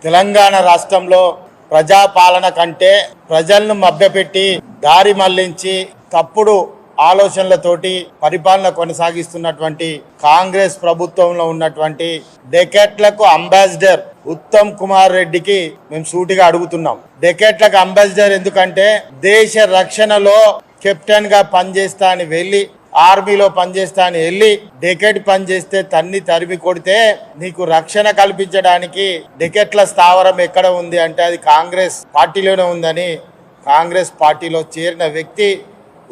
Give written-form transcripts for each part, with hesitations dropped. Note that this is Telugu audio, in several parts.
తెలంగాణ రాష్ట్రంలో ప్రజాపాలన కంటే ప్రజలను మభ్యపెట్టి దారి మళ్లించి తప్పుడు ఆలోచనలతోటి పరిపాలన కొనసాగిస్తున్నటువంటి కాంగ్రెస్ ప్రభుత్వంలో ఉన్నటువంటి డెకెట్లకు అంబాసిడర్ ఉత్తమ్ కుమార్ రెడ్డికి మేము సూటిగా అడుగుతున్నాం. డెకెట్లకు అంబాసిడర్ ఎందుకంటే దేశ రక్షణలో కెప్టెన్ గా పనిచేస్తా అని వెళ్ళి ఆర్మీలో పనిచేస్తా అని వెళ్ళి డెకెట్ పనిచేస్తే తరిమి కొడితే నీకు రక్షణ కల్పించడానికి డెకెట్ల స్థావరం ఎక్కడ ఉంది అంటే అది కాంగ్రెస్ పార్టీలోనే ఉందని కాంగ్రెస్ పార్టీలో చేరిన వ్యక్తి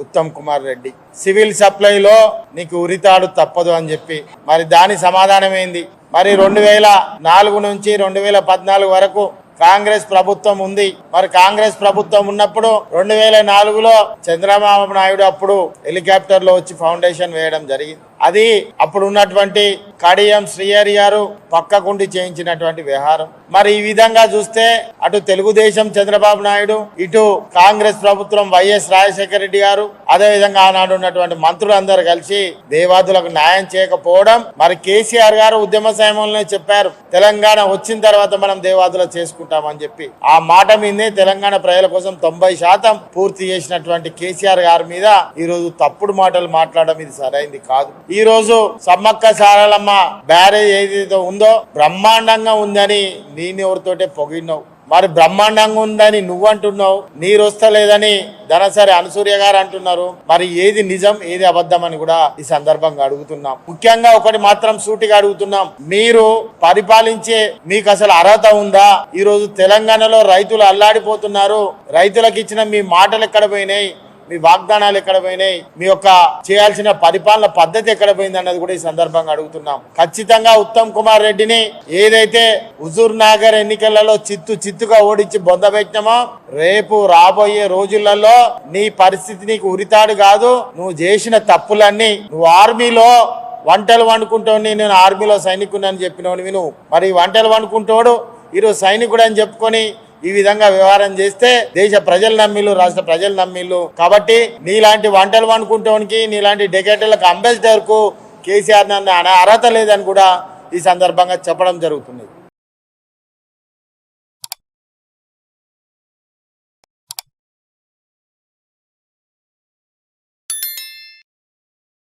ఉత్తమ్ కుమార్ రెడ్డి. సివిల్ సప్లైలో నీకు ఉరితాడు తప్పదు అని చెప్పి మరి దాని సమాధానం ఏంది? మరి 2004 నుంచి 2014 వరకు కాంగ్రెస్ ప్రభుత్వం ఉంది. మరి కాంగ్రెస్ ప్రభుత్వం ఉన్నప్పుడు 2004లో చంద్రబాబు నాయుడు అప్పుడు హెలికాప్టర్ లో వచ్చి ఫౌండేషన్ వేయడం జరిగింది. అది అప్పుడు ఉన్నటువంటి కడియం శ్రీహరి గారు పక్కకుండి చేయించినటువంటి వ్యవహారం. మరి ఈ విధంగా చూస్తే అటు తెలుగుదేశం చంద్రబాబు నాయుడు, ఇటు కాంగ్రెస్ ప్రభుత్వం వైఎస్ రాజశేఖర రెడ్డి గారు, అదే విధంగా ఆనాడు ఉన్నటువంటి మంత్రులు అందరూ కలిసి దేవాదులకు న్యాయం చేయకపోవడం. మరి కేసీఆర్ గారు ఉద్యమ సమయంలోనే చెప్పారు తెలంగాణ వచ్చిన తర్వాత మనం దేవాదులు చేసుకుంటామని చెప్పి. ఆ మాట మీదే తెలంగాణ ప్రజల కోసం 90% పూర్తి చేసినటువంటి కేసీఆర్ గారి మీద ఈ రోజు తప్పుడు మాటలు మాట్లాడడం ఇది సరైంది కాదు. ఈ రోజు సమ్మక్క సారలమ్మ బ్యారేజ్ ఏదైతే ఉందో బ్రహ్మాండంగా ఉందని నేను ఎవరితోటే పొగిడినావు. మరి బ్రహ్మాండంగా ఉందని నువ్వు అంటున్నావు, నీరు వస్తలేదని ధనసరి అనసూర్య గారు అంటున్నారు. మరి ఏది నిజం ఏది అబద్ధం అని కూడా ఈ సందర్భంగా అడుగుతున్నాం. ముఖ్యంగా ఒకటి మాత్రం సూటిగా అడుగుతున్నాం, మీరు పరిపాలించే మీకు అసలు అర్హత ఉందా? ఈ రోజు తెలంగాణలో రైతులు అల్లాడిపోతున్నారు. రైతులకు ఇచ్చిన మీ మాటలు ఎక్కడ పోయినాయి? మీ వాగ్దానాలు ఎక్కడ పోయినాయి? మీ యొక్క చేయాల్సిన పరిపాలన పద్ధతి ఎక్కడ పోయింది అన్నది కూడా ఈ సందర్భంగా అడుగుతున్నాం. ఖచ్చితంగా ఉత్తమ్ కుమార్ రెడ్డిని ఏదైతే హుజూర్ నగర్ ఎన్నికలలో చిత్తుగా ఓడించి బొందబెట్టినామో రేపు రాబోయే రోజులలో నీ పరిస్థితి నీకు ఉరితాడు కాదు. నువ్వు చేసిన తప్పులన్నీ నువ్వు ఆర్మీలో వంటలు వండుకుంటావు, నేను ఆర్మీలో సైనికుడని చెప్పినవాడు నువ్వు. మరి వంటలు వండుకుంటాడు ఈరోజు సైనికుడు అని చెప్పుకొని ఈ విధంగా వ్యవహారం చేస్తే దేశ ప్రజలు నమ్మిళ్ళు, రాష్ట్ర ప్రజలు నమ్మిళ్ళు. కాబట్టి నీలాంటి వంటలు వండుకుంటానికి, నీలాంటి డెకెట్లకు అంబాసిడర్ కు కేసీఆర్ అర్హత లేదని కూడా ఈ సందర్భంగా చెప్పడం జరుగుతుంది.